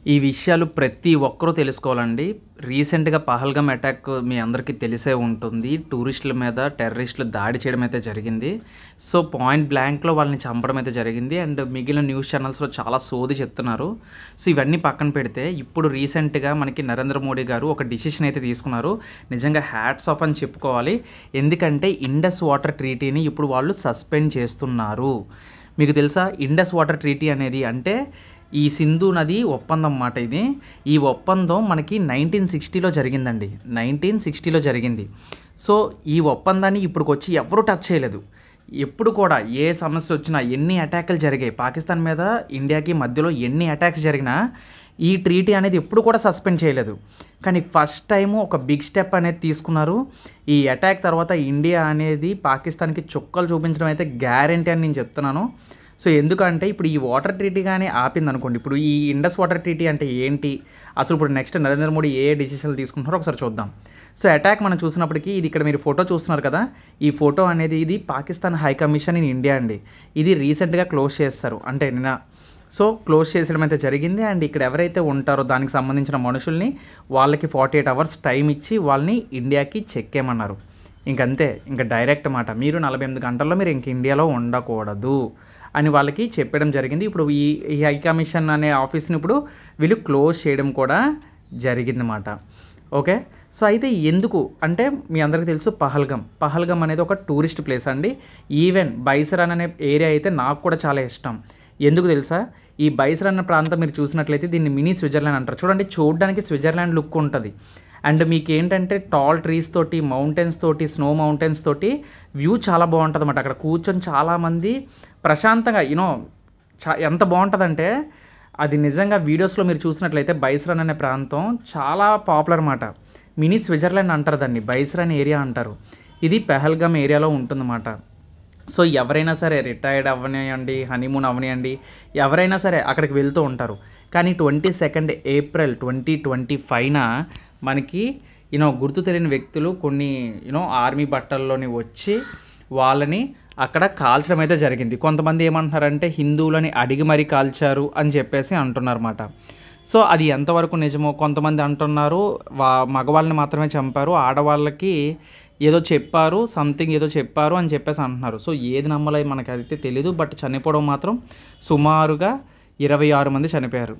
ఈ విషయాలు ప్రతి ఒక్కరూ తెలుసుకోవాలండి. రీసెంట్‌గా పహల్గామ్ అటాక్ మీ అందరికీ తెలిసే ఉంటుంది. టూరిస్టుల మీద టెర్రరిస్టులు దాడి చేయడం అయితే జరిగింది. సో, పాయింట్ బ్లాంక్‌లో వాళ్ళని చంపడం అయితే జరిగింది. అండ్ మిగిలిన న్యూస్ ఛానల్స్‌లో చాలా సోది చెప్తున్నారు. సో, ఇవన్నీ పక్కన పెడితే ఇప్పుడు రీసెంట్‌గా మనకి నరేంద్ర మోడీ గారు ఒక డిసిషన్ అయితే తీసుకున్నారు. నిజంగా హ్యాట్స్ ఆఫ్ అని చెప్పుకోవాలి. ఎందుకంటే ఇండస్ వాటర్ ట్రీటీని ఇప్పుడు వాళ్ళు సస్పెండ్ చేస్తున్నారు. మీకు తెలుసా ఇండస్ వాటర్ ట్రీటీ అనేది అంటే ఈ సింధు నది ఒప్పందం మాట ఇది. ఈ ఒప్పందం మనకి 1960లో జరిగిందండి. 1960లో జరిగింది. సో, ఈ ఒప్పందాన్ని ఇప్పటికొచ్చి ఎవరు టచ్ చేయలేదు. ఎప్పుడు కూడా ఏ సమస్య వచ్చినా, ఎన్ని అటాకులు జరిగాయి పాకిస్తాన్ మీద ఇండియాకి మధ్యలో ఎన్ని అటాక్స్ జరిగినా ఈ ట్రీటీ అనేది ఎప్పుడు కూడా సస్పెండ్ చేయలేదు. కానీ ఫస్ట్ టైము ఒక బిగ్ స్టెప్ అనేది తీసుకున్నారు. ఈ అటాక్ తర్వాత ఇండియా అనేది పాకిస్తాన్‌కి చుక్కలు చూపించడం అయితే గ్యారంటీ అని నేను చెప్తున్నాను. సో, ఎందుకంటే ఇప్పుడు ఈ వాటర్ ట్రీటీ గాని ఆపిందనుకోండి, ఇప్పుడు ఈ ఇండస్ వాటర్ ట్రీటీ అంటే ఏంటి? అసలు ఇప్పుడు నెక్స్ట్ నరేంద్ర మోడీ ఏ డిసిషన్‌లు తీసుకుంటున్నారో ఒకసారి చూద్దాం. సో, అటాక్ మనం చూసినప్పటికీ ఇది ఇక్కడ మీరు ఫోటో చూస్తున్నారు కదా! ఈ ఫోటో అనేది ఇది Pakistan high commission in India అండి. ఇది రీసెంట్‌గా క్లోజ్ చేస్తారు. అంటే నిన్న సో, క్లోజ్ చేసేయడం అయితే జరిగింది. అండ్ ఇక్కడ ఎవరైతే ఉంటారో దానికి సంబంధించిన మనుషుల్ని వాళ్ళకి 48 అవర్స్ టైం ఇచ్చి వాళ్ళని ఇండియాకి చెక్కేయమన్నారు. ఇంకంతే. ఇంక డైరెక్ట్ మాట. మీరు 48 గంటల్లో మీరు ఇంక ఇండియాలో ఉండకూడదు అని వాళ్ళకి చెప్పడం జరిగింది. ఇప్పుడు ఈ హై కమిషన్ అనే ఆఫీస్‌ని ఇప్పుడు వీళ్ళు క్లోజ్ చేయడం కూడా జరిగిందన్నమాట. ఓకే. సో, అయితే ఎందుకు అంటే మీ అందరికీ తెలుసు పహల్గామ్. పహల్గామ్ అనేది ఒక టూరిస్ట్ ప్లేస్ అండి. ఈవెన్ బైసరన్ అనే ఏరియా అయితే నాకు కూడా చాలా ఇష్టం. ఎందుకు తెలుసా? ఈ బైసరన్ అనే ప్రాంతం మీరు చూసినట్లయితే దీన్ని మినీ స్విట్జర్లాండ్ అంటారు. చూడండి చూడడానికి స్విట్జర్లాండ్ లుక్ ఉంటది. అండ్ మీకేంటంటే టాల్ ట్రీస్ తోటి, మౌంటైన్స్ తోటి, స్నో మౌంటైన్స్ తోటి వ్యూ చాలా బావుంటదన్నమాట. అక్కడ కూర్చొని చాలామంది ప్రశాంతంగా ఎంత బావుంటదంటే అది నిజంగా వీడియోస్‌లో మీరు చూసినట్లయితే బైసరన్ అనే ప్రాంతం చాలా పాపులర్ మాట. మినీ స్విట్జర్లాండ్ అంటారు దాన్ని. బైసరన్ ఏరియా అంటారు. ఇది పెహల్గామ్ ఏరియాలో ఉంటుందన్నమాట. సో, ఎవరైనా సరే రిటైర్డ్ అవ్వనియండి, హనీమూన్ అవ్వనియండి, ఎవరైనా సరే అక్కడికి వెళ్తూ ఉంటారు. కానీ 22 ఏప్రిల్ 2025న మనకి గుర్తు తెలియని వ్యక్తులు కొన్ని ఆర్మీ బట్టల్లోని వచ్చి వాళ్ళని అక్కడ కాల్చడం అయితే జరిగింది. కొంతమంది ఏమంటున్నారంటే హిందువులని అడిగి మరీ కాల్చారు అని చెప్పేసి అంటున్నారన్నమాట. సో, అది ఎంతవరకు నిజమో కొంతమంది అంటున్నారు మగవాళ్ళని మాత్రమే చంపారు, ఆడవాళ్ళకి ఏదో చెప్పారు, సంథింగ్ ఏదో చెప్పారు అని చెప్పేసి అంటున్నారు. సో, ఏది నమ్మాలో మనకైతే తెలీదు. బట్ చనిపోవడం మాత్రం సుమారుగా 26 మంది చనిపోయారు.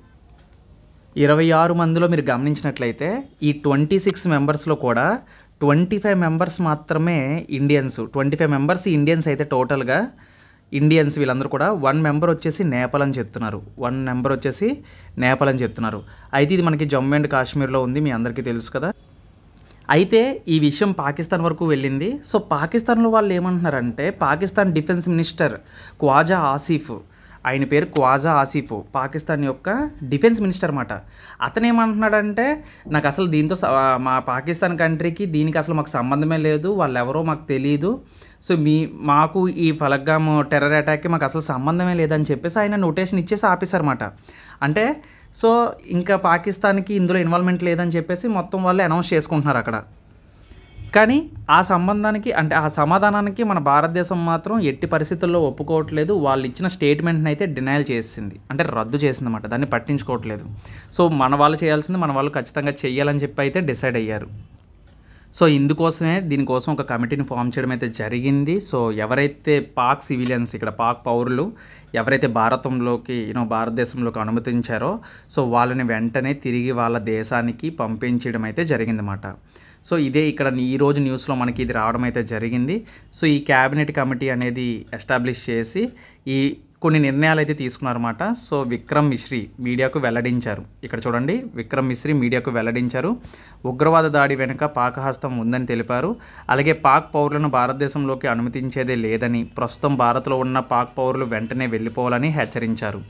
26 మందిలో మీరు గమనించినట్లయితే ఈ 26 మెంబర్స్‌లో కూడా 25 మెంబర్స్ మాత్రమే ఇండియన్స్. 25 మెంబర్స్ ఇండియన్స్ అయితే టోటల్‌గా ఇండియన్స్ వీళ్ళందరూ కూడా 1 మెంబర్ వచ్చేసి నేపాల్ అని చెప్తున్నారు. 1 మెంబర్ వచ్చేసి నేపాల్ అని చెప్తున్నారు. అయితే ఇది మనకి జమ్మూ అండ్ కాశ్మీర్‌లో ఉంది. మీ అందరికీ తెలుసు కదా! అయితే ఈ విషయం పాకిస్తాన్ వరకు వెళ్ళింది. సో, పాకిస్తాన్‌లో వాళ్ళు ఏమంటున్నారంటే పాకిస్తాన్ డిఫెన్స్ మినిస్టర్ ఖ్వాజా ఆసిఫ్, ఆయన పేరు ఖ్వాజా ఆసిఫ్, పాకిస్తాన్ యొక్క డిఫెన్స్ మినిస్టర్ మాట. అతను ఏమంటున్నాడంటే నాకు అసలు దీంతో మా పాకిస్తాన్ కంట్రీకి దీనికి అసలు మాకు సంబంధమే లేదు, వాళ్ళెవరో మాకు తెలీదు. సో, మాకు ఈ పహల్గామ్ టెర్రర్ అటాక్‌కి మాకు అసలు సంబంధమే లేదని చెప్పేసి ఆయన నోటేషన్ ఇచ్చేసి ఆపేశారన్నమాట. అంటే సో, ఇంకా పాకిస్తాన్‌కి ఇందులో ఇన్వాల్వ్‌మెంట్ లేదని చెప్పేసి మొత్తం వాళ్ళు అనౌన్స్ చేసుకుంటున్నారు అక్కడ. కానీ ఆ సంబంధానికి అంటే ఆ సమాధానానికి మన భారతదేశం మాత్రం ఎట్టి పరిస్థితుల్లో ఒప్పుకోవట్లేదు. వాళ్ళు ఇచ్చిన స్టేట్మెంట్‌ని అయితే డినైల్ చేసేసింది. అంటే రద్దు చేసిందన్నమాట. దాన్ని పట్టించుకోవట్లేదు. సో, మన వాళ్ళు చేయాల్సింది మన వాళ్ళు ఖచ్చితంగా చెయ్యాలని చెప్పి అయితే డిసైడ్ అయ్యారు. సో, దీనికోసం ఒక కమిటీని ఫామ్ చేయడం అయితే జరిగింది. సో, ఎవరైతే పాక్ సివిలియన్స్ ఇక్కడ పాక్ పౌరులు ఎవరైతే భారతదేశంలోకి అనుమతించారో సో, వాళ్ళని వెంటనే తిరిగి వాళ్ళ దేశానికి పంపించడం అయితే జరిగిందన్నమాట. సో, ఇదే ఇక్కడ ఈరోజు న్యూస్‌లో మనకి ఇది రావడం అయితే జరిగింది. సో, ఈ క్యాబినెట్ కమిటీ అనేది ఎస్టాబ్లిష్ చేసి కొన్ని నిర్ణయాలు అయితే తీసుకున్నారన్నమాట. సో, విక్రమ్ మిశ్రీ మీడియాకు వెల్లడించారు. ఇక్కడ చూడండి విక్రమ్ మిశ్రీ మీడియాకు వెల్లడించారు. ఉగ్రవాద దాడి వెనుక పాక్ హస్తం ఉందని తెలిపారు. అలాగే పాక్ పౌరులను భారతదేశంలోకి అనుమతించేదే లేదని, ప్రస్తుతం భారత్లో ఉన్న పాక్ పౌరులు వెంటనే వెళ్ళిపోవాలని హెచ్చరించారు.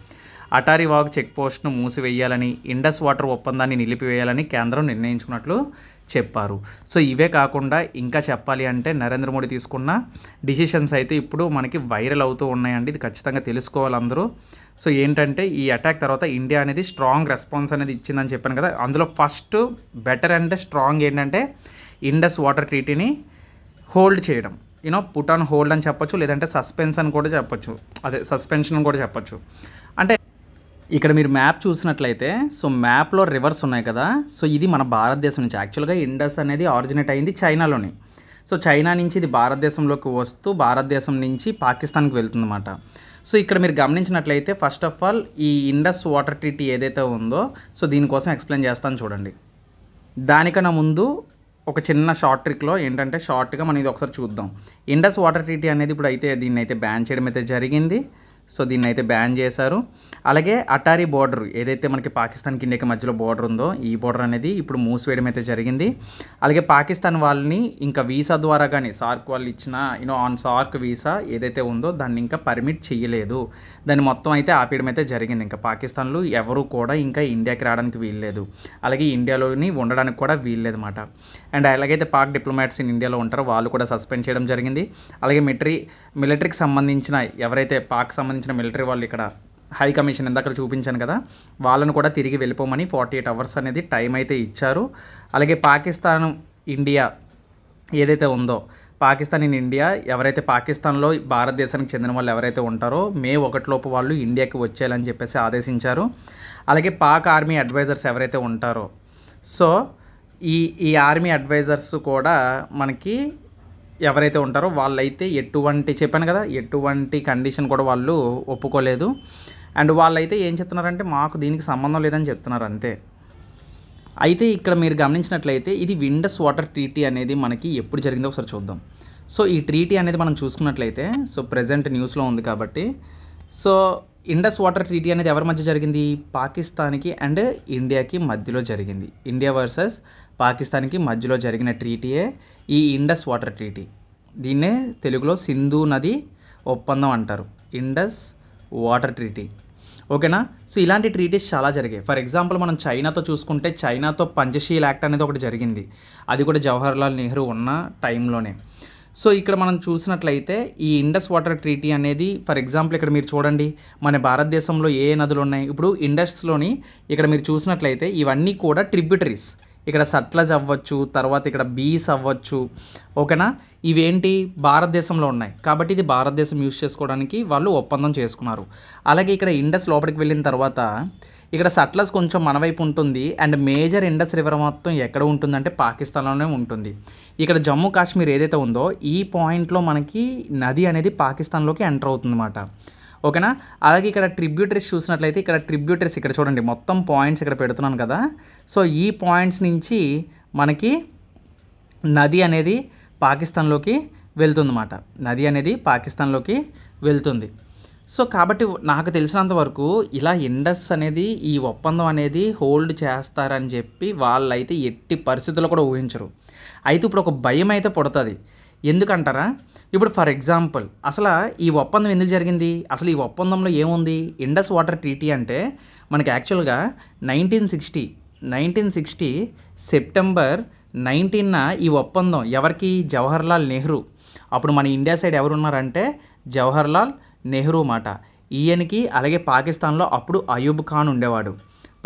అటారీ వాగ్ చెక్పోస్ట్ను మూసివేయాలని, ఇండస్ వాటర్ ఒప్పందాన్ని నిలిపివేయాలని కేంద్రం నిర్ణయించుకున్నట్లు చెప్పారు. సో, ఇవే కాకుండా ఇంకా చెప్పాలి అంటే నరేంద్ర మోడీ తీసుకున్న డిసిషన్స్ అయితే ఇప్పుడు మనకి వైరల్ అవుతూ ఉన్నాయండి. ఇది ఖచ్చితంగా తెలుసుకోవాలి అందరూ. సో, ఏంటంటే ఈ అటాక్ తర్వాత ఇండియా అనేది స్ట్రాంగ్ రెస్పాన్స్ అనేది ఇచ్చిందని చెప్పాను కదా! అందులో ఫస్ట్ బెటర్ అంటే స్ట్రాంగ్ ఏంటంటే ఇండస్ వాటర్ ట్రీటీని హోల్డ్ చేయడం. పుట్ ఆన్ హోల్డ్ అని చెప్పొచ్చు, లేదంటే సస్పెన్షన్ కూడా చెప్పొచ్చు. సస్పెన్షన్ కూడా చెప్పొచ్చు. అంటే ఇక్కడ మీరు మ్యాప్ చూసినట్లయితే సో మ్యాప్లో రివర్స్ ఉన్నాయి కదా. సో ఇది మన భారతదేశం నుంచి యాక్చువల్గా ఇండస్ అనేది ఆరిజినేట్ అయింది చైనాలోని. సో చైనా నుంచి ఇది భారతదేశంలోకి వస్తూ భారతదేశం నుంచి పాకిస్తాన్కి వెళ్తుందన్నమాట. సో ఇక్కడ మీరు గమనించినట్లయితే ఫస్ట్ ఆఫ్ ఆల్ ఈ ఇండస్ వాటర్ ట్రీటీ ఏదైతే ఉందో సో దీనికోసం ఎక్స్ప్లెయిన్ చేస్తాను చూడండి. దానికన్నా ముందు ఒక చిన్న షార్ట్ ట్రిక్లో ఏంటంటే షార్ట్గా మనం ఇది ఒకసారి చూద్దాం. ఇండస్ వాటర్ ట్రీటీ అనేది ఇప్పుడు అయితే దీన్ని అయితే బ్యాన్ చేయడం అయితే జరిగింది. సో దీన్ని అయితే బ్యాన్ చేశారు. అలాగే అటారీ బోర్డర్ ఏదైతే మనకి పాకిస్తాన్కి ఇండియాకి మధ్యలో బోర్డర్ ఉందో ఈ బోర్డర్ అనేది ఇప్పుడు మూసివేయడం అయితే జరిగింది. అలాగే పాకిస్తాన్ వాళ్ళని ఇంకా వీసా ద్వారా కానీ సార్క్ వాళ్ళు ఇచ్చిన ఆన్ సార్క్ వీసా ఏదైతే ఉందో దాన్ని ఇంకా పర్మిట్ చేయలేదు. దాన్ని మొత్తం అయితే ఆపేయడం అయితే జరిగింది. ఇంకా పాకిస్తాన్లో ఎవరు కూడా ఇంకా ఇండియాకి రావడానికి వీల్లేదు, అలాగే ఇండియాలోని ఉండడానికి కూడా వీల్లేదు అన్నమాట. అండ్ అలాగైతే పాక్ డిప్లొమాట్స్ ఇన్ ఇండియాలో ఉంటారో వాళ్ళు కూడా సస్పెండ్ చేయడం జరిగింది. అలాగే మిలిటరీకి సంబంధించిన ఎవరైతే పాక్ సంబంధించిన మిలిటరీ వాళ్ళు ఇక్కడ హై కమిషన్ ఇందాక చూపించాను కదా వాళ్ళను కూడా తిరిగి వెళ్ళిపోమని 48 అవర్స్ అనేది టైం అయితే ఇచ్చారు. అలాగే పాకిస్తాన్ ఇండియా ఏదైతే ఉందో పాకిస్తాన్ ఇన్ ఇండియా ఎవరైతే పాకిస్తాన్లో భారతదేశానికి చెందిన వాళ్ళు ఎవరైతే ఉంటారో మే 1 లోపు వాళ్ళు ఇండియాకి వచ్చేయాలని చెప్పేసి ఆదేశించారు. అలాగే పాక్ ఆర్మీ అడ్వైజర్స్ ఎవరైతే ఉంటారో సో ఈ ఆర్మీ అడ్వైజర్స్ కూడా మనకి ఎవరైతే ఉంటారో వాళ్ళైతే చెప్పాను కదా ఎటువంటి కండిషన్ కూడా వాళ్ళు ఒప్పుకోలేదు. అండ్ వాళ్ళైతే ఏం చెప్తున్నారంటే మాకు దీనికి సంబంధం లేదని చెప్తున్నారు అంతే. అయితే ఇక్కడ మీరు గమనించినట్లయితే ఇది ఇండస్ వాటర్ ట్రీటీ అనేది మనకి ఎప్పుడు జరిగిందో ఒకసారి చూద్దాం. సో ఈ ట్రీటీ అనేది మనం చూసుకున్నట్లయితే సో ప్రజెంట్ న్యూస్లో ఉంది కాబట్టి సో ఇండస్ వాటర్ ట్రీటీ అనేది ఎవరి మధ్య జరిగింది? పాకిస్తాన్కి అండ్ ఇండియాకి మధ్యలో జరిగింది. ఇండియా వర్సెస్ పాకిస్తాన్కి మధ్యలో జరిగిన ట్రీటీయే ఈ ఇండస్ వాటర్ ట్రీటీ. దీన్నే తెలుగులో సింధు నది ఒప్పందం అంటారు, ఇండస్ వాటర్ ట్రీటీ. ఓకేనా. సో ఇలాంటి ట్రీటీస్ చాలా జరిగాయి. ఫర్ ఎగ్జాంపుల్ మనం చైనాతో చూసుకుంటే చైనాతో పంచశీల్ యాక్ట్ అనేది ఒకటి జరిగింది. అది కూడా జవహర్లాల్ నెహ్రూ ఉన్న టైంలోనే. సో ఇక్కడ మనం చూసినట్లయితే ఈ ఇండస్ వాటర్ ట్రీటీ అనేది ఫర్ ఎగ్జాంపుల్ ఇక్కడ మీరు చూడండి మన భారతదేశంలో ఏ నదులు ఉన్నాయి. ఇప్పుడు ఇండస్లోని ఇక్కడ మీరు చూసినట్లయితే ఇవన్నీ కూడా ట్రిబ్యూటరీస్. ఇక్కడ సట్లజ్ అవ్వచ్చు, తర్వాత ఇక్కడ బీస్ అవ్వచ్చు. ఓకేనా. ఇవేంటి భారతదేశంలో ఉన్నాయి కాబట్టి ఇది భారతదేశం యూజ్ చేసుకోవడానికి వాళ్ళు ఒప్పందం చేసుకున్నారు. అలాగే ఇక్కడ ఇండస్ లోపలికి వెళ్ళిన తర్వాత ఇక్కడ సట్లజ్ కొంచెం మన వైపు ఉంటుంది. అండ్ మేజర్ ఇండస్ రివర్ మొత్తం ఎక్కడ ఉంటుందంటే పాకిస్తాన్లోనే ఉంటుంది. ఇక్కడ జమ్మూ కాశ్మీర్ ఏదైతే ఉందో ఈ పాయింట్లో మనకి నది అనేది పాకిస్తాన్లోకి ఎంటర్ అవుతుందన్నమాట. ఓకేనా. అలాగే ఇక్కడ ట్రిబ్యూటరీస్ చూసినట్లయితే ఇక్కడ ట్రిబ్యూటరీస్ ఇక్కడ చూడండి మొత్తం పాయింట్స్ ఇక్కడ పెడుతున్నాను కదా. సో ఈ పాయింట్స్ నుంచి మనకి నది అనేది పాకిస్తాన్లోకి వెళ్తుందన్నమాట. నది అనేది పాకిస్తాన్లోకి వెళ్తుంది. సో కాబట్టి నాకు తెలిసినంత వరకు ఇలా ఇండస్ అనేది ఈ ఒప్పందం అనేది హోల్డ్ చేస్తారని చెప్పి వాళ్ళైతే ఎట్టి పరిస్థితుల్లో కూడా ఊహించరు. అయితే ఇప్పుడు ఒక భయం అయితే పుడుతుంది. ఎందుకంటారా? ఇప్పుడు ఫర్ ఎగ్జాంపుల్ అసలు ఈ ఒప్పందం ఎందుకు జరిగింది? అసలు ఈ ఒప్పందంలో ఏముంది? ఇండస్ వాటర్ ట్రీటీ అంటే మనకి యాక్చువల్గా 1960 సెప్టెంబర్ 19న ఈ ఒప్పందం ఎవరికి? జవహర్లాల్ నెహ్రూ. అప్పుడు మన ఇండియా సైడ్ ఎవరున్నారంటే జవహర్లాల్ నెహ్రూ మాట. ఈయనకి అలాగే పాకిస్తాన్లో అప్పుడు అయూబ్ ఖాన్ ఉండేవాడు.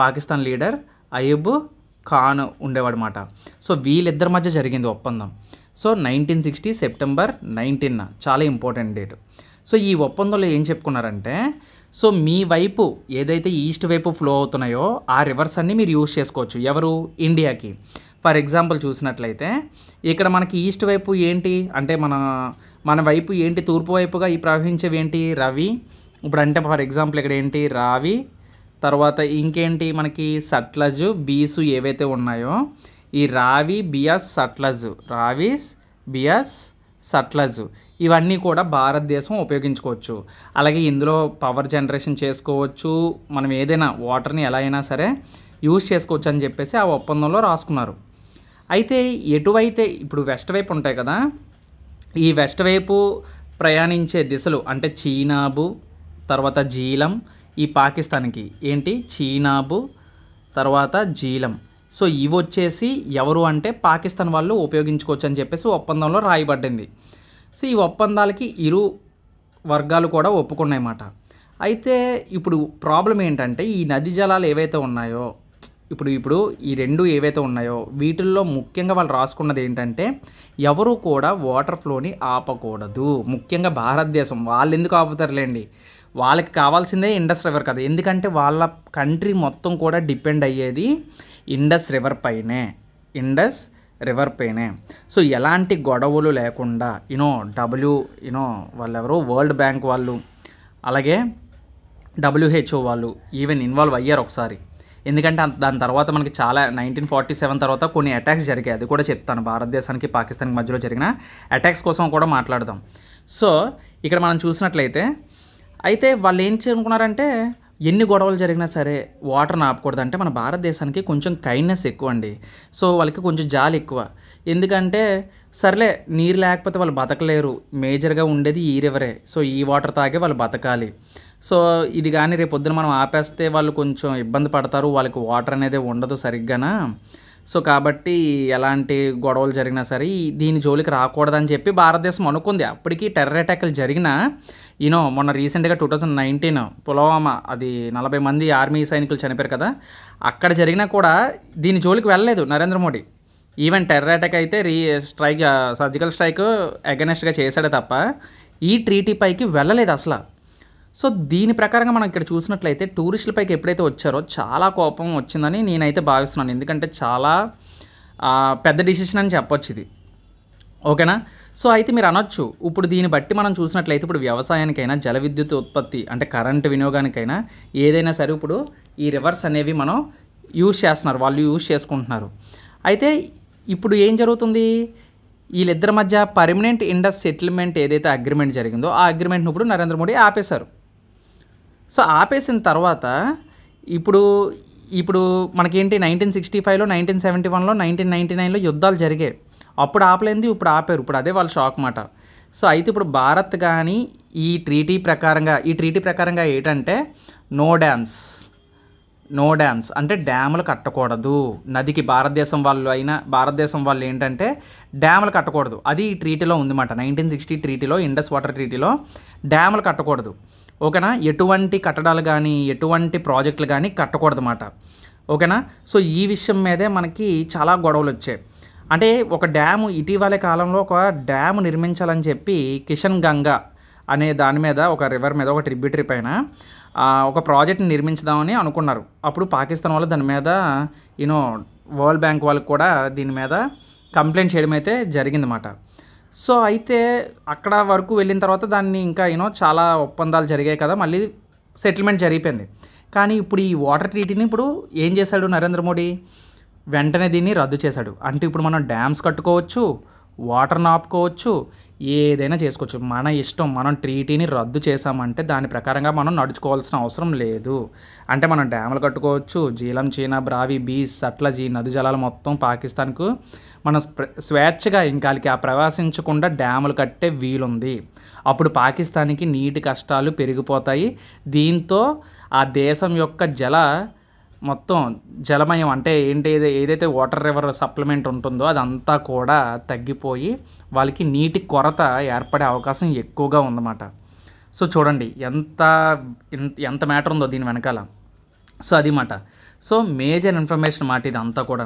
పాకిస్తాన్ లీడర్ అయూబ్ ఖాన్ ఉండేవాడు మాట. సో వీళ్ళిద్దరి మధ్య జరిగింది ఒప్పందం. సో 1960 సెప్టెంబర్ 19న చాలా ఇంపార్టెంట్ డేట్. సో ఈ ఒప్పందంలో ఏం చెప్పుకున్నారంటే సో మీ వైపు ఏదైతే ఈస్ట్ వైపు ఫ్లో అవుతున్నాయో ఆ రివర్స్ అన్నీ మీరు యూజ్ చేసుకోవచ్చు. ఎవరు? ఇండియాకి. ఫర్ ఎగ్జాంపుల్ చూసినట్లయితే ఇక్కడ మనకి ఈస్ట్ వైపు ఏంటి అంటే మన వైపు ఏంటి? తూర్పు వైపుగా ఈ ప్రవహించేవి ఏంటి? రవి. ఇప్పుడు అంటే ఫర్ ఎగ్జాంపుల్ ఇక్కడ ఏంటి? రావి. తర్వాత ఇంకేంటి మనకి సట్లజ్ బీసు ఏవైతే ఉన్నాయో ఈ రావి బియాస్ సట్లజ్, రావిస్ బియాస్ సట్లజ్ ఇవన్నీ కూడా భారతదేశం ఉపయోగించుకోవచ్చు. అలాగే ఇందులో పవర్ జనరేషన్ చేసుకోవచ్చు. మనం ఏదైనా వాటర్ని ఎలా అయినా సరే యూజ్ చేసుకోవచ్చు అని చెప్పేసి ఆ ఒప్పందంలో రాసుకున్నారు. అయితే ఎటువైతే ఇప్పుడు వెస్ట్ వైపు ఉంటాయి కదా, ఈ వెస్ట్ వైపు ప్రయాణించే దిశలు అంటే చీనాబు, తర్వాత జీలం. ఈ పాకిస్తాన్కి ఏంటి? చీనాబు, తర్వాత జీలం. సో ఇవి వచ్చేసి ఎవరు అంటే పాకిస్తాన్ వాళ్ళు ఉపయోగించుకోవచ్చు అని చెప్పేసి ఒప్పందంలో రాయబడింది. సో ఈ ఒప్పందాలకి ఇరు వర్గాలు కూడా ఒప్పుకున్నాయన్నమాట. అయితే ఇప్పుడు ప్రాబ్లం ఏంటంటే ఈ నది జలాలు ఏవైతే ఉన్నాయో ఇప్పుడు ఈ రెండు ఏవైతే ఉన్నాయో వీటిల్లో ముఖ్యంగా వాళ్ళు రాసుకున్నది ఏంటంటే ఎవరు కూడా వాటర్ ఫ్లోని ఆపకూడదు. ముఖ్యంగా భారతదేశం వాళ్ళు ఎందుకు ఆపుతారులేండి, వాళ్ళకి కావాల్సిందే ఇండస్ రివర్ కదా, ఎందుకంటే వాళ్ళ కంట్రీ మొత్తం కూడా డిపెండ్ అయ్యేది ఇండస్ రివర్ పైనే, ఇండస్ రివర్ పైనే. సో ఎలాంటి గొడవలు లేకుండా వాళ్ళెవరో వరల్డ్ బ్యాంక్ వాళ్ళు, అలాగే WHO వాళ్ళు ఈవెన్ ఇన్వాల్వ్ అయ్యారు ఒకసారి. ఎందుకంటే దాని తర్వాత మనకి చాలా 1947 తర్వాత కొన్ని అటాక్స్ జరిగాయి, అది కూడా చెప్తాను. భారతదేశానికి పాకిస్తాన్కి మధ్యలో జరిగిన అటాక్స్ కోసం కూడా మాట్లాడదాం. సో ఇక్కడ మనం చూసినట్లయితే అయితే వాళ్ళు ఏం అనుకున్నారంటే ఎన్ని గొడవలు జరిగినా సరే వాటర్ని ఆపకూడదు. అంటే మన భారతదేశానికి కొంచెం కైండ్నెస్ ఎక్కువ అండి. సో వాళ్ళకి కొంచెం జాలి ఎక్కువ. ఎందుకంటే సర్లే నీరు లేకపోతే వాళ్ళు బతకలేరు, మేజర్గా ఉండేది ఈ రివరే, సో ఈ వాటర్ తాగే వాళ్ళు బతకాలి. సో ఇది కానీ రేపు పొద్దున మనం ఆపేస్తే వాళ్ళు కొంచెం ఇబ్బంది పడతారు, వాళ్ళకి వాటర్ అనేది ఉండదు సరిగ్గానా. సో కాబట్టి ఎలాంటి గొడవలు జరిగినా సరే దీని జోలికి రాకూడదని చెప్పి భారతదేశం అనుకుంది. అప్పటికి టెర్రర్ అటాక్లు జరిగినా మొన్న రీసెంట్గా 2019 పుల్వామా, అది 40 మంది ఆర్మీ సైనికులు చనిపోయారు కదా, అక్కడ జరిగినా కూడా దీని జోలికి వెళ్ళలేదు Narendra Modi. Even terror attack అయితే సర్జికల్ స్ట్రైక్ అగెనెస్ట్గా చేశాడే తప్ప ఈ ట్రీటీ పైకి వెళ్ళలేదు అసలు. సో దీని ప్రకారంగా మనం ఇక్కడ చూసినట్లయితే టూరిస్టుల పైకి ఎప్పుడైతే వచ్చారో చాలా కోపం వచ్చిందని నేనైతే భావిస్తున్నాను. ఎందుకంటే చాలా పెద్ద డిసిషన్ అని చెప్పొచ్చు ఇది, ఓకేనా. సో అయితే మీరు అనొచ్చు, ఇప్పుడు దీన్ని బట్టి మనం చూసినట్లయితే ఇప్పుడు వ్యవసాయానికైనా, జల విద్యుత్ ఉత్పత్తి అంటే కరెంటు వినియోగానికైనా ఏదైనా సరే ఇప్పుడు ఈ రివర్స్ అనేవి మనం యూజ్ చేస్తున్నారు, వాళ్ళు యూజ్ చేసుకుంటున్నారు. అయితే ఇప్పుడు ఏం జరుగుతుంది, వీళ్ళిద్దరి మధ్య పర్మనెంట్ ఇండస్ సెటిల్మెంట్ ఏదైతే అగ్రిమెంట్ జరిగిందో ఆ అగ్రిమెంట్ను ఇప్పుడు నరేంద్ర మోడీ ఆపేశారు. సో ఆపేసిన తర్వాత ఇప్పుడు మనకేంటి 1965లో, 1971లో, 1999లో యుద్ధాలు జరిగాయి. అప్పుడు ఆపలేంది, ఇప్పుడు ఆపారు. ఇప్పుడు అదే వాళ్ళ షాక్ మాట. సో అయితే ఇప్పుడు భారత్ కానీ ఈ ట్రీటీ ప్రకారంగా ఏంటంటే నో డ్యామ్స్ అంటే డ్యాములు కట్టకూడదు నదికి. భారతదేశం వాళ్ళు ఏంటంటే డ్యాములు కట్టకూడదు, అది ఈ ట్రీటీలో ఉందన్నమాట. 1960 ట్రీటీలో, ఇండస్ వాటర్ ట్రీటీలో డ్యాములు కట్టకూడదు, ఓకేనా. ఎటువంటి కట్టడాలు కానీ ఎటువంటి ప్రాజెక్టులు కానీ కట్టకూడదు అన్నమాట, ఓకేనా. సో ఈ విషయం మీదే మనకి చాలా గొడవలు వచ్చాయి. అంటే ఒక డ్యాము ఇటీవల కాలంలో ఒక డ్యాము నిర్మించాలని చెప్పి కిషన్ గంగా అనే దాని మీద, ఒక రివర్ మీద, ఒక ట్రిబ్యూటరీ పైన ఒక ప్రాజెక్ట్ని నిర్మించుదామని అనుకున్నారు. అప్పుడు పాకిస్తాన్ వాళ్ళు దాని మీద వరల్డ్ బ్యాంక్ వాళ్ళకి కూడా దీని మీద కంప్లైంట్ చేయడం అయితే జరిగిందన్నమాట. సో అయితే అక్కడ వరకు వెళ్ళిన తర్వాత దాన్ని ఇంకా చాలా ఒప్పందాలు జరిగాయి కదా, మళ్ళీ సెటిల్మెంట్ జరిగిపోయింది. కానీ ఇప్పుడు ఈ వాటర్ ట్రీటీని ఇప్పుడు ఏం చేశాడు నరేంద్ర మోడీ, వెంటనే దీన్ని రద్దు చేశాడు. అంటే ఇప్పుడు మనం డ్యామ్స్ కట్టుకోవచ్చు, వాటర్ని ఆపుకోవచ్చు, ఏదైనా చేసుకోవచ్చు, మన ఇష్టం. మనం ట్రీటీని రద్దు చేసామంటే దాని ప్రకారంగా మనం నడుచుకోవాల్సిన అవసరం లేదు. అంటే మనం డ్యాములు కట్టుకోవచ్చు, జీలం, చీనా, బ్రావి, బీస్, సట్లజ్, ఈ నది జలాలు మొత్తం పాకిస్తాన్కు మనం స్వేచ్ఛగా ఇంకాలికి ప్రవేశించకుండా డ్యాములు కట్టే వీలుంది. అప్పుడు పాకిస్తాన్కి నీటి కష్టాలు పెరిగిపోతాయి. దీంతో ఆ దేశం యొక్క మొత్తం జలమయం అంటే ఏదైతే వాటర్ రివర్ సప్లిమెంట్ ఉంటుందో అదంతా కూడా తగ్గిపోయి వాళ్ళకి నీటి కొరత ఏర్పడే అవకాశం ఎక్కువగా ఉందన్నమాట. సో చూడండి ఎంత మ్యాటర్ ఉందో దీని వెనకాల. సో అది మాట. సో మేజర్ ఇన్ఫర్మేషన్ మాట ఇదంతా కూడా,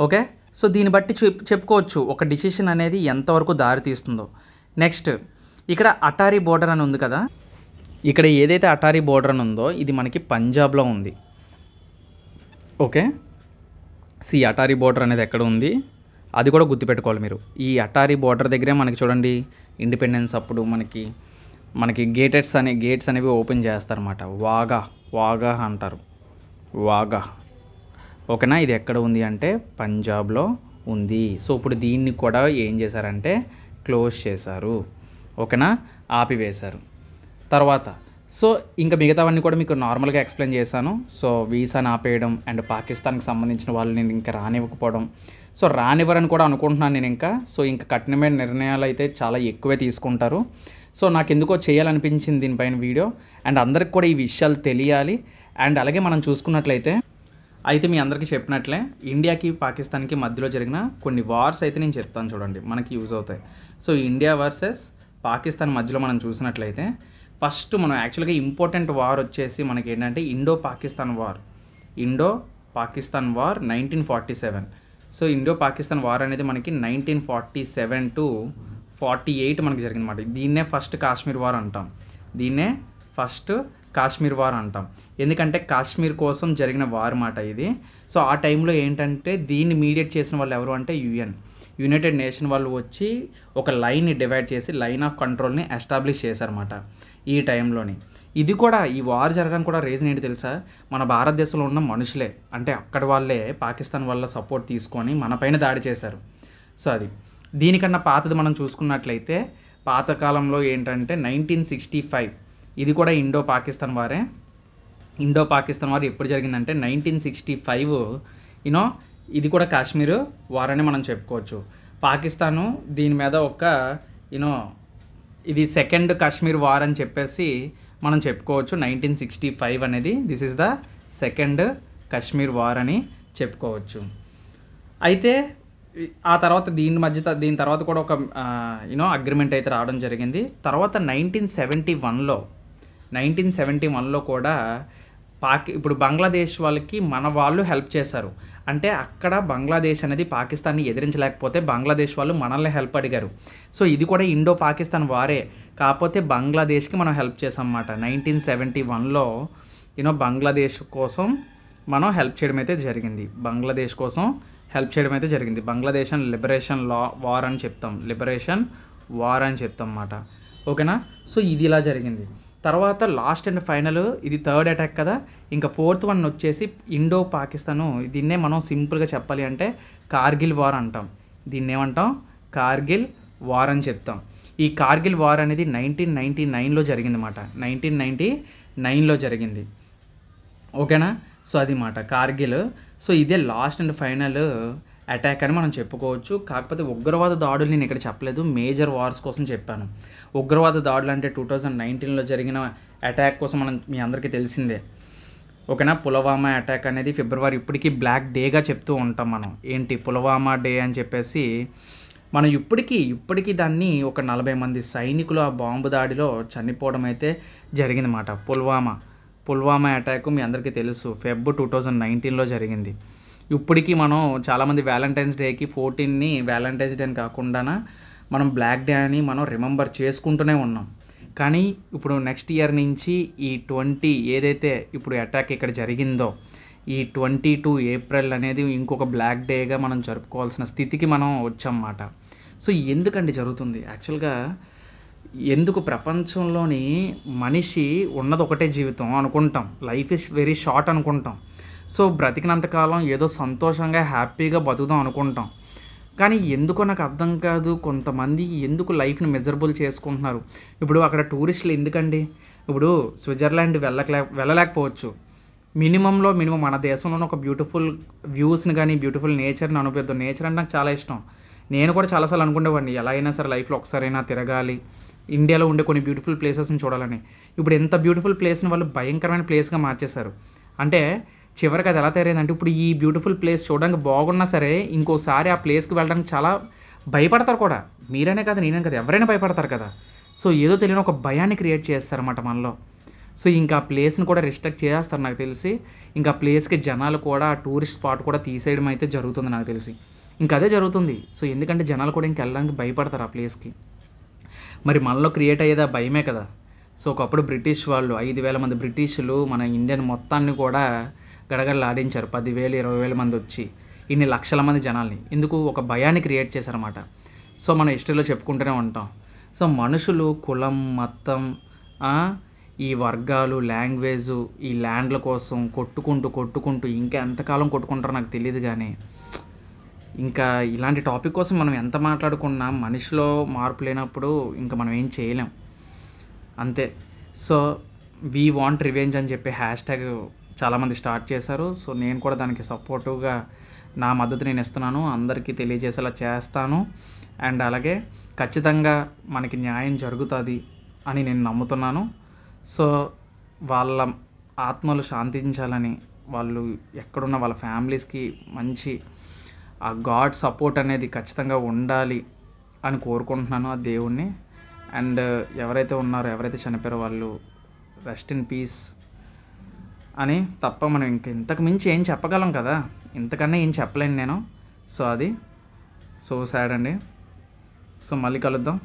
ఓకే. సో దీన్ని బట్టి చెప్పుకోవచ్చు ఒక డిసిషన్ అనేది ఎంతవరకు దారి తీస్తుందో. నెక్స్ట్ ఇక్కడ అటారీ బోర్డర్ అని ఉంది కదా, ఇక్కడ ఏదైతే అటారీ బోర్డర్ అని ఉందో ఇది మనకి పంజాబ్లో ఉంది, ఓకే. అటారీ బోర్డర్ అనేది ఎక్కడ ఉంది అది కూడా గుర్తుపెట్టుకోవాలి మీరు. ఈ అటారీ బోర్డర్ దగ్గరే మనకి చూడండి ఇండిపెండెన్స్ అప్పుడు మనకి గేట్స్ అనేవి ఓపెన్ చేస్తారన్నమాట. వాగా అంటారు, వాగా, ఓకేనా. ఇది ఎక్కడ ఉంది అంటే పంజాబ్లో ఉంది. సో ఇప్పుడు దీన్ని కూడా ఏం చేశారంటే క్లోజ్ చేశారు, ఓకేనా, ఆపివేశారు. తర్వాత సో ఇంకా మిగతావన్నీ కూడా మీకు నార్మల్గా ఎక్స్ప్లెయిన్ చేశాను. సో వీసాని ఆపేయడం అండ్ పాకిస్తాన్కి సంబంధించిన వాళ్ళని ఇంకా రానివ్వకపోవడం, సో రానివ్వరని కూడా అనుకుంటున్నాను నేను ఇంకా. సో ఇంకా కఠినమైన నిర్ణయాలు అయితే చాలా ఎక్కువే తీసుకుంటారు. సో నాకు ఎందుకో చేయాలనిపించింది దీనిపైన వీడియో, అండ్ అందరికి కూడా ఈ విషయాలు తెలియాలి. అండ్ అలాగే మనం చూసుకున్నట్లయితే అయితే మీ అందరికీ చెప్పినట్లే ఇండియాకి పాకిస్తాన్కి మధ్యలో జరిగిన కొన్ని వార్స్ అయితే నేను చెప్తాను, చూడండి మనకి యూజ్ అవుతాయి. సో ఇండియా వర్సెస్ పాకిస్తాన్ మధ్యలో మనం చూసినట్లయితే ఫస్ట్ మనం యాక్చువల్గా ఇంపార్టెంట్ వార్ వచ్చేసి మనకి ఏంటంటే Indo Pakistan war 1947. So Indo Pakistan war అనేది మనకి 1947 to 48 మనకి జరిగిందన్నమాట. దీన్నే ఫస్ట్ కాశ్మీర్ వార్ అంటాం, దీన్నే ఫస్ట్ కాశ్మీర్ వార్ అంటాం. ఎందుకంటే కాశ్మీర్ కోసం జరిగిన వార్ మాట ఇది. సో ఆ టైంలో ఏంటంటే దీన్ని మీడియేట్ చేసిన వాళ్ళు ఎవరు అంటే యునైటెడ్ నేషన్ వాళ్ళు వచ్చి ఒక లైన్ని డివైడ్ చేసి లైన్ ఆఫ్ కంట్రోల్ని ఎస్టాబ్లిష్ చేశారన్నమాట ఈ టైంలోని. ఇది కూడా ఈ వార్ జరగడానికి కూడా రీజన్ ఏంటి తెలుసా? మన భారతదేశంలో ఉన్న మనుషులే, అంటే అక్కడి వాళ్ళే పాకిస్తాన్ వాళ్ళ సపోర్ట్ తీసుకొని మన పైన దాడి చేశారు. సో అది దీనికన్నా పాతది మనం చూసుకున్నట్లయితే పాతకాలంలో ఏంటంటే 1965 ఇది కూడా ఇండో పాకిస్తాన్ వారే. ఇండో పాకిస్తాన్ వార్ ఎప్పుడు జరిగిందంటే 1965 యూనో ఇది కూడా కాశ్మీర్ వార్ అని మనం చెప్పుకోవచ్చు. పాకిస్తాను దీని మీద ఒక యూనో ఇది సెకండ్ కాశ్మీర్ వార్ అని చెప్పేసి మనం చెప్పుకోవచ్చు. 1965 అనేది this is the second Kashmir war అని చెప్పుకోవచ్చు. అయితే ఆ తర్వాత దీని తర్వాత కూడా ఒక అగ్రిమెంట్ అయితే రావడం జరిగింది. తర్వాత 1971లో కూడా ఇప్పుడు బంగ్లాదేశ్ వాళ్ళకి మన వాళ్ళు హెల్ప్ చేశారు. అంటే అక్కడ బంగ్లాదేశ్ అనేది పాకిస్తాన్ని ఎదిరించలేకపోతే బంగ్లాదేశ్ వాళ్ళు మనల్ని హెల్ప్ అడిగారు. సో ఇది కూడా ఇండో పాకిస్తాన్ వారే, కాకపోతే బంగ్లాదేశ్కి మనం హెల్ప్ చేసాం అన్నమాట. 1971లో బంగ్లాదేశ్ కోసం మనం హెల్ప్ చేయడం అయితే జరిగింది. బంగ్లాదేశ్ కోసం హెల్ప్ చేయడం అయితే జరిగింది. బంగ్లాదేశ్ లిబరేషన్ వార్ అని చెప్తాం, లిబరేషన్ వార్ అని చెప్తాం అన్నమాట. ఓకేనా? సో ఇది ఇలా జరిగింది. తర్వాత లాస్ట్ అండ్ ఫైనల్ ఇది థర్డ్ అటాక్ కదా. ఇంకా ఫోర్త్ వన్ వచ్చేసి ఇండో పాకిస్తాను. దీన్నే మనం సింపుల్గా చెప్పాలి అంటే కార్గిల్ వార్ అంటాం. దీన్ని ఏమంటాం? కార్గిల్ వార్ అని చెప్తాం. ఈ కార్గిల్ వార్ అనేది 1999లో జరిగింది అన్నమాట. 1999లో జరిగింది. ఓకేనా? సో అది మాట కార్గిల్. సో ఇదే లాస్ట్ అండ్ ఫైనల్ అటాక్ అని మనం చెప్పుకోవచ్చు. కాకపోతే ఉగ్రవాద దాడులు నేను ఇక్కడ చెప్పలేదు, మేజర్ వార్స్ కోసం చెప్పాను. ఉగ్రవాద దాడులు అంటే 2019లో జరిగిన అటాక్ కోసం మీ అందరికీ తెలిసిందే. ఓకేనా? పుల్వామా అటాక్ అనేది ఫిబ్రవరి ఇప్పటికీ బ్లాక్ డేగా చెప్తూ ఉంటాం మనం. ఏంటి పుల్వామా డే అని చెప్పేసి మనం ఇప్పటికీ దాన్ని ఒక 40 మంది సైనికులు ఆ బాంబు దాడిలో చనిపోవడం అయితే జరిగిందన్నమాట. పుల్వామా అటాక్ మీ అందరికీ తెలుసు, ఫెబ్ 2019లో జరిగింది. ఇప్పటికీ మనం చాలామంది వ్యాలంటైన్స్ డేకి 14ని వ్యాలంటైన్స్ డే అని కాకుండా మనం బ్లాక్ డే అని మనం రిమెంబర్ చేసుకుంటూనే ఉన్నాం. కానీ ఇప్పుడు నెక్స్ట్ ఇయర్ నుంచి ఈ 20 ఏదైతే ఇప్పుడు అటాక్ ఇక్కడ జరిగిందో ఈ 22 ఏప్రిల్ అనేది ఇంకొక బ్లాక్ డేగా మనం జరుపుకోవాల్సిన స్థితికి మనం వచ్చామన్నమాట. సో ఎందుకండి జరుగుతుంది? యాక్చువల్గా ఎందుకు ప్రపంచంలోని మనిషి ఉన్నది ఒకటే జీవితం అనుకుంటాం, లైఫ్ ఇస్ వెరీ షార్ట్ అనుకుంటాం. సో బ్రతికినంతకాలం ఏదో సంతోషంగా హ్యాపీగా బతుకుదాం అనుకుంటాం. కానీ ఎందుకో నాకు అర్థం కాదు, కొంతమంది ఎందుకు లైఫ్ని మెజరబుల్ చేసుకుంటున్నారు. ఇప్పుడు అక్కడ టూరిస్టులు ఎందుకండి? ఇప్పుడు స్విట్జర్లాండ్ వెళ్ళలేకపోవచ్చు. మినిమం మన దేశంలోనే ఒక బ్యూటిఫుల్ వ్యూస్ని కానీ బ్యూటిఫుల్ నేచర్ని అనుభవిద్దాం. నేచర్ అంటే నాకు చాలా ఇష్టం. నేను కూడా చాలాసార్లు అనుకునేవాడిని ఎలా అయినా సరే లైఫ్లో ఒకసారైనా తిరగాలి, ఇండియాలో ఉండే కొన్ని బ్యూటిఫుల్ ప్లేసెస్ని చూడాలని. ఇప్పుడు ఎంత బ్యూటిఫుల్ ప్లేస్ని వాళ్ళు భయంకరమైన ప్లేస్గా మార్చేశారు. అంటే చివరికి అది ఎలా తయారైందంటే ఇప్పుడు ఈ బ్యూటిఫుల్ ప్లేస్ చూడడానికి బాగున్నా సరే ఇంకోసారి ఆ ప్లేస్కి వెళ్ళడానికి చాలా భయపడతారు కూడా. మీరైనా కదా, నేనే కదా, ఎవరైనా భయపడతారు కదా. సో ఏదో తెలియని ఒక భయాన్ని క్రియేట్ చేస్తారన్నమాట మనలో. సో ఇంకా ఆ ప్లేస్ని కూడా రిస్ట్రిక్ట్ చేస్తారు నాకు తెలిసి. ఇంకా ప్లేస్కి జనాలు కూడా టూరిస్ట్ స్పాట్ కూడా తీసేయడం అయితే జరుగుతుంది నాకు తెలిసి. ఇంకా అదే జరుగుతుంది. సో ఎందుకంటే జనాలు కూడా ఇంక వెళ్ళడానికి భయపడతారు ఆ ప్లేస్కి. మరి మనలో క్రియేట్ అయ్యేది ఆ భయమే కదా. సో ఒకప్పుడు బ్రిటిష్ వాళ్ళు 5,000 మంది బ్రిటిషులు మన ఇండియన్ మొత్తాన్ని కూడా గడగడలాడించారు. 10,000 20,000 మంది వచ్చి ఇన్ని లక్షల మంది జనాల్ని ఎందుకు ఒక భయాన్ని క్రియేట్ చేశారన్నమాట. సో మనం హిస్టరీలో చెప్పుకుంటూనే ఉంటాం. సో మనుషులు కులం మతం ఈ వర్గాలు లాంగ్వేజు ఈ ల్యాండ్ల కోసం కొట్టుకుంటూ ఇంకా ఎంతకాలం కొట్టుకుంటారో నాకు తెలియదు. కానీ ఇంకా ఇలాంటి టాపిక్ కోసం మనం ఎంత మాట్లాడుకున్నా మనిషిలో మార్పు లేనప్పుడు ఇంకా మనం ఏం చేయలేం అంతే. సో వీ వాంట్ రివెంజ్ అని చెప్పి హ్యాష్ట్యాగ్ చాలామంది స్టార్ట్ చేశారు. సో నేను కూడా దానికి సపోర్టివ్గా నా మద్దతు నేను ఇస్తున్నాను, అందరికీ తెలియజేసేలా చేస్తాను. అండ్ అలాగే ఖచ్చితంగా మనకి న్యాయం జరుగుతుంది అని నేను నమ్ముతున్నాను. సో వాళ్ళ ఆత్మలు శాంతించాలని, వాళ్ళు ఎక్కడున్న వాళ్ళ ఫ్యామిలీస్కి మంచి ఆ గాడ్ సపోర్ట్ అనేది ఖచ్చితంగా ఉండాలి అని కోరుకుంటున్నాను ఆ దేవుణ్ణి. అండ్ ఎవరైతే ఉన్నారో, ఎవరైతే చనిపోయారో వాళ్ళు రెస్ట్ ఇన్ పీస్ అని తప్ప మనం ఇంతకు మించి ఏం చెప్పగలం కదా, ఇంతకన్నా ఏం చెప్పలేను నేను. సో అది సో సాడ్ అండి. సో మళ్ళీ కలుద్దాం.